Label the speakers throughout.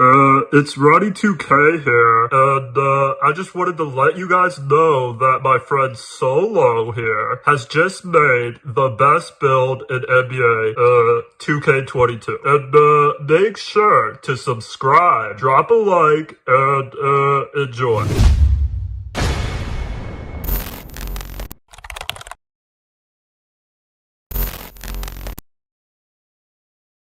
Speaker 1: It's Roddy 2K here, and, I just wanted to let you guys know that my friend Solo here has just made the best build in NBA, 2K22. And, make sure to subscribe, drop a like, and, enjoy.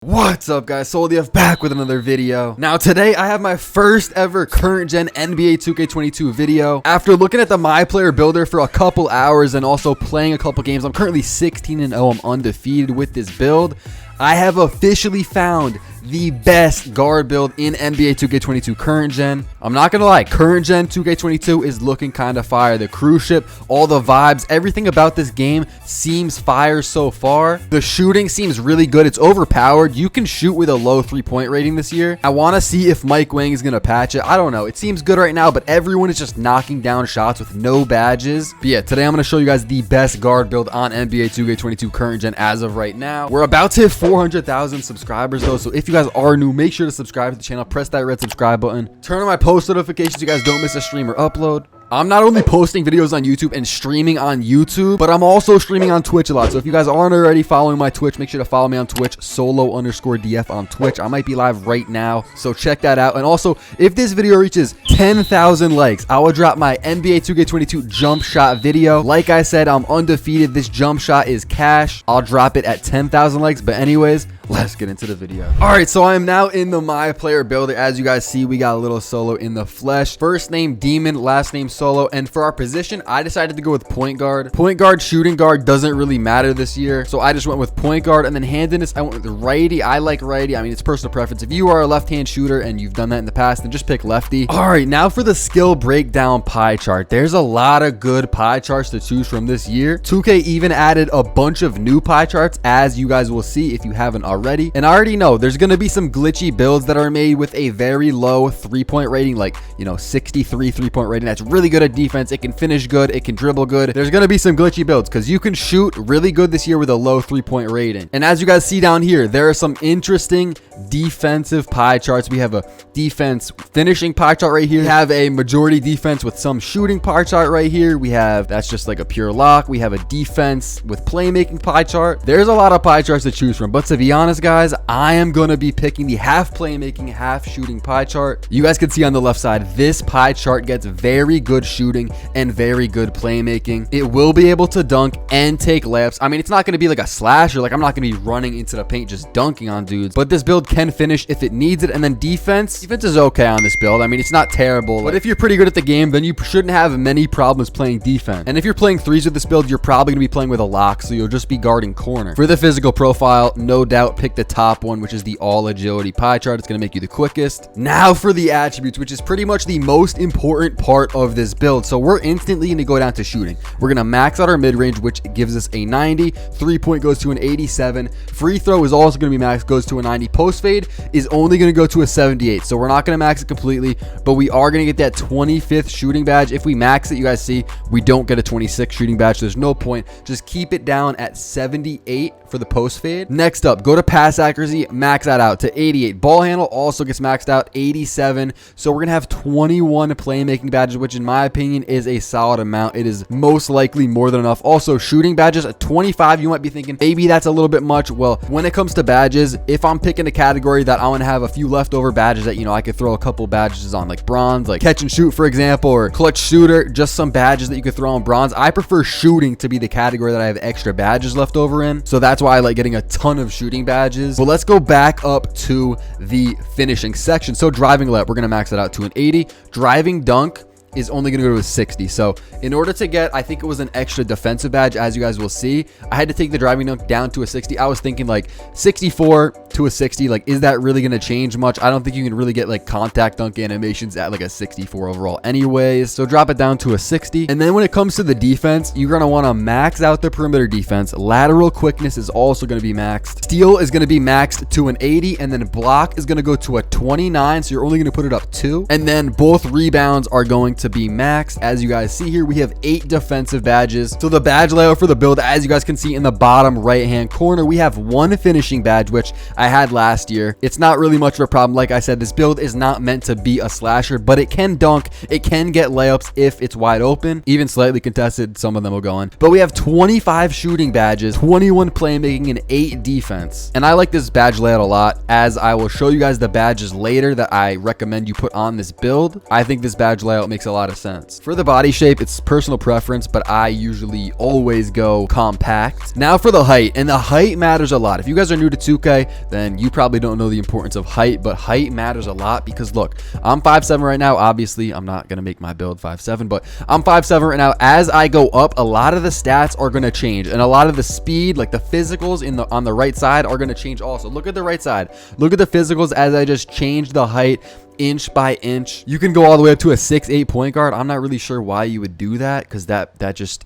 Speaker 2: What's up, guys? Soldier back with another video. Now today I have my first ever current gen NBA 2K22 video. After looking at the My Player Builder for a couple hours and also playing a couple games, I'm currently 16-0. I'm undefeated with this build. I have officially found the best guard build in NBA 2K22 current gen. I'm not gonna lie, current gen 2K22 is looking kind of fire. The cruise ship, all the vibes, everything about this game seems fire so far. The shooting seems really good. It's overpowered. You can shoot with a low 3-point rating this year. I want to see if Mike Wang is gonna patch it. I don't know. It seems good right now, but everyone is just knocking down shots with no badges. But yeah, today I'm gonna show you guys the best guard build on NBA 2K22 current gen as of right now. We're about to hit 400,000 subscribers though, so if you guys are new, make sure to subscribe to the channel, press that red subscribe button, turn on my post notifications so you guys don't miss a stream or upload. I'm not only posting videos on YouTube and streaming on YouTube, but I'm also streaming on Twitch a lot. So if you guys aren't already following my Twitch, make sure to follow me on Twitch, Solo_DF on Twitch. I might be live right now, so check that out. And also, if this video reaches 10,000 likes, I will drop my NBA 2K22 jump shot video. Like I said, I'm undefeated. This jump shot is cash. I'll drop it at 10,000 likes. But anyways, let's get into the video. All right, so I am now in the My Player Builder. As you guys see, we got a little Solo in the flesh. First name Demon, last name Solo. And for our position, I decided to go with point guard. Point guard, shooting guard doesn't really matter this year, so I just went with point guard. And then handedness, I went with righty. I like righty. I mean, it's personal preference. If you are a left-hand shooter and you've done that in the past, then just pick lefty. All right, now for the skill breakdown pie chart. There's a lot of good pie charts to choose from this year. 2K even added a bunch of new pie charts, as you guys will see if you haven't already. And I already know there's going to be some glitchy builds that are made with a very low 3-point rating, like, 63 3-point rating. That's really good at defense. It can finish good. It can dribble good. There's going to be some glitchy builds because you can shoot really good this year with a low 3-point rating. And as you guys see down here, there are some interesting defensive pie charts. We have a defense finishing pie chart right here. We have a majority defense with some shooting pie chart right here. We have, that's just like a pure lock. We have a defense with playmaking pie chart. There's a lot of pie charts to choose from, but to be honest, guys, I am going to be picking the half playmaking, half shooting pie chart. You guys can see on the left side, this pie chart gets very good shooting and very good playmaking. It will be able to dunk and take layups. I mean, it's not going to be like a slasher. Like, I'm not going to be running into the paint just dunking on dudes, but this build can finish if it needs it. And then defense is okay on this build. I mean, it's not terrible, but if you're pretty good at the game, then you shouldn't have many problems playing defense. And if you're playing threes with this build, you're probably going to be playing with a lock, so you'll just be guarding corner. For the physical profile, no doubt pick the top one, which is the all agility pie chart. It's going to make you the quickest. Now for the attributes, which is pretty much the most important part of this build. So we're instantly going to go down to shooting. We're going to max out our mid-range, which gives us a 90. 3-point goes to an 87. Free throw is also going to be maxed, goes to a 90. Post fade is only going to go to a 78. So we're not going to max it completely, but we are going to get that 25th shooting badge. If we max it, you guys see, we don't get a 26 shooting badge. So there's no point. Just keep it down at 78 for the post fade. Next up, go to pass accuracy, max that out to 88. Ball handle also gets maxed out, 87. So we're going to have 21 playmaking badges, which in my opinion is a solid amount. It is most likely more than enough. Also, shooting badges at 25, you might be thinking maybe that's a little bit much. Well, when it comes to badges, if I'm picking a category that I want to have a few leftover badges that, I could throw a couple badges on, like bronze, like catch and shoot, for example, or clutch shooter, just some badges that you could throw on bronze. I prefer shooting to be the category that I have extra badges left over in. So that's why I like getting a ton of shooting badges. But let's go back up to the finishing section. So driving layup, we're going to max it out to an 80. Driving dunk is only going to go to a 60. So in order to get, I think it was an extra defensive badge, as you guys will see, I had to take the driving dunk down to a 60. I was thinking like 64 to a 60. Like, is that really going to change much? I don't think you can really get like contact dunk animations at like a 64 overall anyways. So drop it down to a 60. And then when it comes to the defense, you're going to want to max out the perimeter defense. Lateral quickness is also going to be maxed. Steal is going to be maxed to an 80. And then block is going to go to a 29. So you're only going to put it up 2. And then both rebounds are going to be max. As you guys see here, we have 8 defensive badges. So the badge layout for the build, as you guys can see in the bottom right hand corner, we have 1 finishing badge, which I had last year. It's not really much of a problem. Like I said, this build is not meant to be a slasher, but it can dunk, it can get layups if it's wide open, even slightly contested, some of them will go in. But we have 25 shooting badges, 21 playmaking, and 8 defense. And I like this badge layout a lot, as I will show you guys the badges later that I recommend you put on this build. I think this badge layout makes a lot of sense. For the body shape, it's personal preference, but I usually always go compact. Now for the height, and the height matters a lot. If you guys are new to 2K, then you probably don't know the importance of height, but height matters a lot because look, I'm 5'7" right now. Obviously, I'm not gonna make my build 5'7", but I'm 5'7" right now. As I go up, a lot of the stats are gonna change, and a lot of the speed, like the physicals on the right side, are gonna change also. Look at the right side. Look at the physicals as I just changed the height inch by inch. You can go all the way up to a 6'8" point guard. I'm not really sure why you would do that, because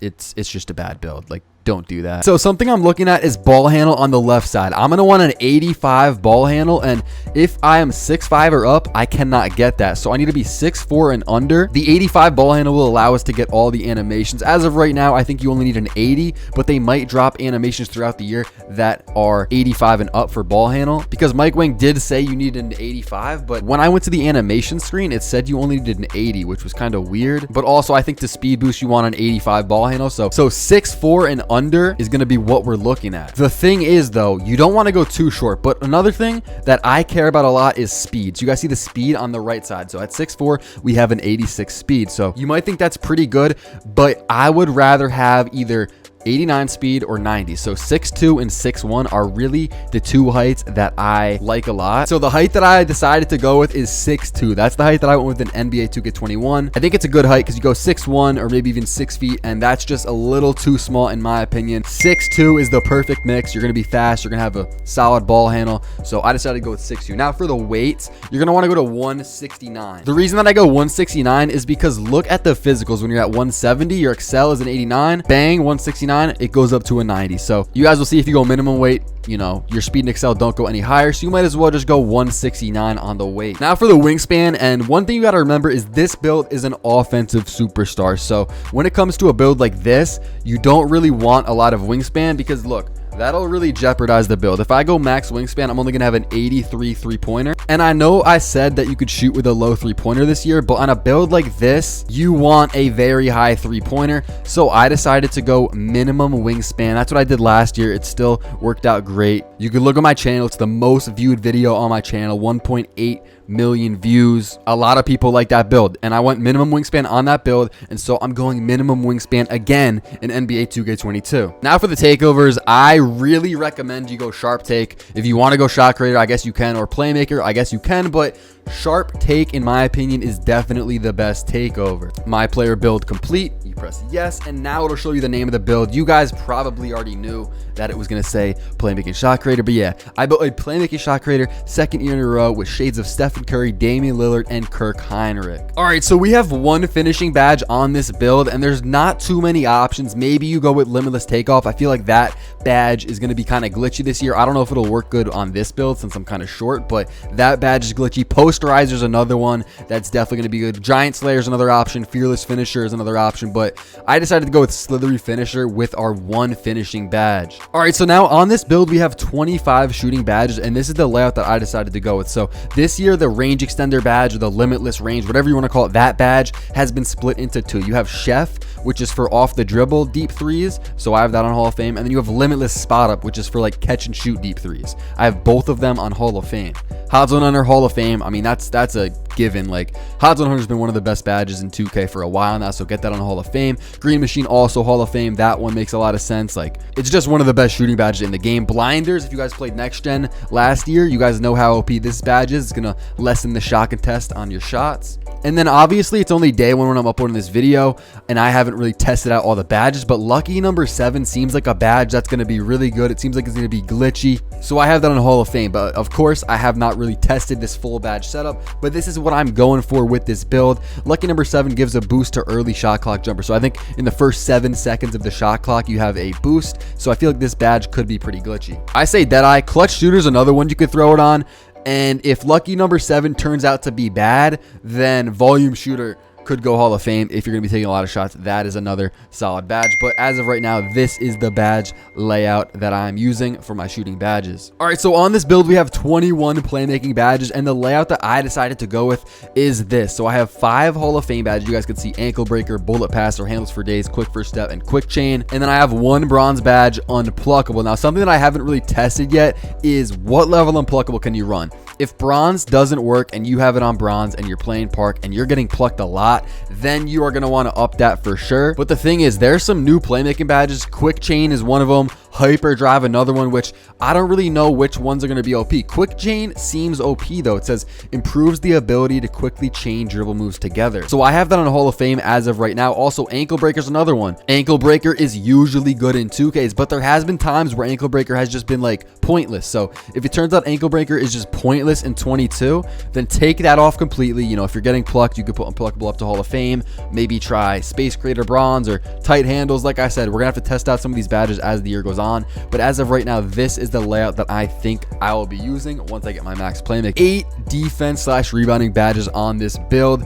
Speaker 2: it's just a bad build. Like, don't do that. So something I'm looking at is ball handle on the left side. I'm gonna want an 85 ball handle, and if I am 6'5" or up, I cannot get that. So I need to be 6'4" and under. The 85 ball handle will allow us to get all the animations. As of right now, I think you only need an 80, but they might drop animations throughout the year that are 85 and up for ball handle, because Mike Wang did say you need an 85, but when I went to the animation screen, it said you only needed an 80, which was kind of weird. But also, I think to speed boost, you want an 85 ball handle. So 6'4" and under is going to be what we're looking at. The thing is, though, you don't want to go too short, but another thing that I care about a lot is speed. So you guys see the speed on the right side. So at 6'4", we have an 86 speed. So you might think that's pretty good, but I would rather have either 89 speed or 90. So 6'2" and 6'1" are really the two heights that I like a lot. So the height that I decided to go with is 6'2". That's the height that I went with in NBA 2K21. I think it's a good height because you go 6'1" or maybe even 6 feet, and that's just a little too small in my opinion. 6'2" is the perfect mix. You're going to be fast. You're going to have a solid ball handle. So I decided to go with 6'2". Now for the weights, you're going to want to go to 169. The reason that I go 169 is because look at the physicals. When you're at 170, your Excel is an 89. Bang, 169. It goes up to a 90. So you guys will see if you go minimum weight, you know, your speed and Excel don't go any higher. So you might as well just go 169 on the weight. Now for the wingspan, and one thing you got to remember is this build is an offensive superstar. So when it comes to a build like this, you don't really want a lot of wingspan because look, that'll really jeopardize the build. If I go max wingspan, I'm only going to have an 83 three-pointer. And I know I said that you could shoot with a low three-pointer this year, but on a build like this, you want a very high three-pointer. So I decided to go minimum wingspan. That's what I did last year. It still worked out great. You can look at my channel. It's the most viewed video on my channel, 1.8 million views. A lot of people like that build, and I went minimum wingspan on that build, and so I'm going minimum wingspan again in NBA 2K22. Now for the takeovers, I really recommend you go sharp take. If you want to go shot creator, I guess you can, or playmaker, I guess you can, but sharp take, in my opinion, is definitely the best takeover. My player build complete. You press yes, and now it'll show you the name of the build. You guys probably already knew that it was going to say playmaking shot creator, but yeah, I built a playmaking shot creator second year in a row with shades of Stephen Curry, Damian Lillard, and Kirk Heinrich. All right, so we have one finishing badge on this build, and there's not too many options. Maybe you go with limitless takeoff. I feel like that badge is going to be kind of glitchy this year. I don't know if it'll work good on this build since I'm kind of short, but that badge is glitchy. Posterizer is another one that's definitely going to be good. Giant Slayer is another option. Fearless Finisher is another option, but I decided to go with Slithery Finisher with our one finishing badge. All right, so now on this build, we have 25 shooting badges, and this is the layout that I decided to go with. So this year, the range extender badge, or the limitless range, whatever you want to call it, that badge has been split into two. You have Chef, which is for off the dribble deep threes, so I have that on Hall of Fame, and then you have Limitless Spot Up, which is for like catch and shoot deep threes. I have both of them on Hall of Fame. Hot Zone Hunter Hall of Fame, I mean, that's a given. Like, Hot Zone Hunter has been one of the best badges in 2K for a while now, so get that on Hall of Fame. Green Machine also Hall of Fame. That one makes a lot of sense. Like, it's just one of the best shooting badges in the game. Blinders, if you guys played Next Gen last year, you guys know how OP this badge is. It's gonna lessen the shock and test on your shots. And then obviously it's only day one when I'm uploading this video, and I haven't really tested out all the badges, but lucky number 7 seems like a badge that's going to be really good. It seems like it's going to be glitchy, so I have that on Hall of Fame. But of course, I have not really tested this full badge setup, but this is what I'm going for with this build. Lucky number 7 gives a boost to early shot clock jumper, so I think in the first 7 seconds of the shot clock you have a boost, so I feel like this badge could be pretty glitchy. I say Deadeye. Clutch Shooter is another one you could throw it on. And if lucky number 7 turns out to be bad, then Volume Shooter could go Hall of Fame if you're going to be taking a lot of shots. That is another solid badge. But as of right now, this is the badge layout that I'm using for my shooting badges. All right, so on this build, we have 21 playmaking badges, and the layout that I decided to go with is this. So I have 5 Hall of Fame badges. You guys can see ankle breaker, bullet passer, handles for days, quick first step, and quick chain. And then I have 1 bronze badge, unpluckable. Now, something that I haven't really tested yet is what level unpluckable can you run? If bronze doesn't work and you have it on bronze and you're playing park and you're getting plucked a lot, then you are going to want to up that for sure. But the thing is, there's some new playmaking badges. Quick chain is one of them. Hyper drive, another one, which I don't really know which ones are going to be OP. Quick chain seems OP though. It says improves the ability to quickly chain dribble moves together. So I have that on Hall of Fame as of right now. Also, ankle breaker is another one. Ankle breaker is usually good in 2Ks, but there has been times where ankle breaker has just been like pointless. So if it turns out ankle breaker is just pointless in 22, then take that off completely. You know, if you're getting plucked, you could put unpluckable up to Hall of Fame. Maybe try space creator bronze or tight handles. Like I said, we're gonna have to test out some of these badges as the year goes on. But as of right now, this is the layout that I think I will be using once I get my max playmaking. 8 defense/rebounding badges on this build.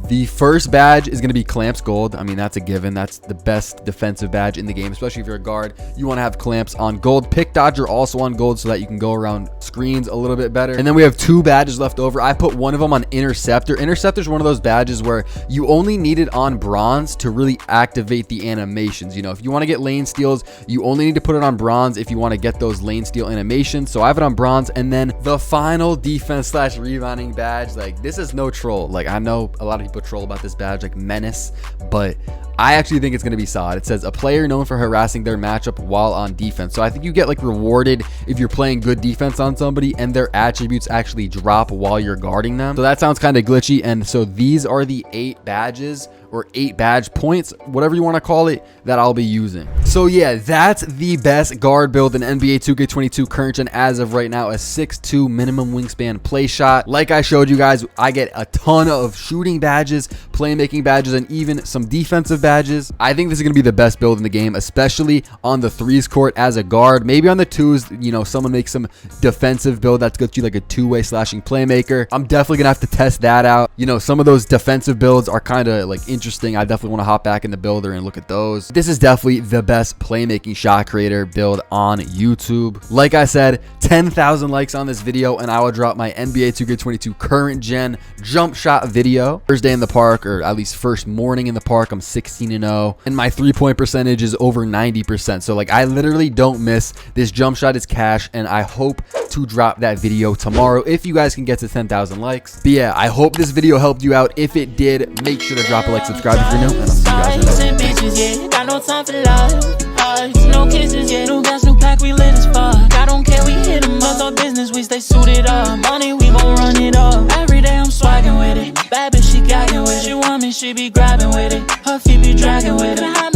Speaker 2: The first badge is going to be Clamps Gold. I mean, that's a given. That's the best defensive badge in the game, especially if you're a guard. You want to have Clamps on Gold. Pick Dodger also on Gold so that you can go around screens a little bit better. And then we have 2 badges left over. I put one of them on Interceptor. Interceptor is one of those badges where you only need it on bronze to really activate the animations. You know, if you want to get lane steals, you only need to put it on bronze if you want to get those lane steal animations. So I have it on bronze. And then the final defense/rebounding badge, like, this is no troll. Like, I know a lot of people troll about this badge, like Menace, but I actually think it's going to be solid. It says a player known for harassing their matchup while on defense. So I think you get like rewarded if you're playing good defense on somebody and their attributes actually drop while you're guarding them. So that sounds kind of glitchy. And so these are the 8 badges or 8 badge points, whatever you want to call it, that I'll be using. So yeah, that's the best guard build in NBA 2K22 current gen as of right now. A 6'2" minimum wingspan play shot. Like I showed you guys, I get a ton of shooting badges, playmaking badges, and even some defensive badges. I think this is going to be the best build in the game, especially on the 3s court as a guard. Maybe on the 2s, you know, someone makes some defensive build that's good to you, like a 2-way slashing playmaker. I'm definitely going to have to test that out. You know, some of those defensive builds are kind of like interesting. I definitely want to hop back in the builder and look at those. This is definitely the best playmaking shot creator build on YouTube. Like I said, 10,000 likes on this video and I will drop my NBA 2K22 current gen jump shot video. First day in the park, or at least first morning in the park, I'm 16-0 and my 3-point percentage is over 90%. So like, I literally don't miss. This jump shot is cash and I hope to drop that video tomorrow if you guys can get to 10,000 likes. But yeah, I hope this video helped you out. If it did, make sure to drop a like, subscribe if you're new, and I'll see you guys in the next video.
Speaker 3: Got no time for lies, no kisses, yeah. New gas, new pack, we lit as fuck. I don't care, we hit them up. Our business, we stay suited up. Money, we gon' run it up. Every day I'm swagging with it. Bad bitch, she gagging with it. She want me, she be grabbing with it. Her feet be dragging with it.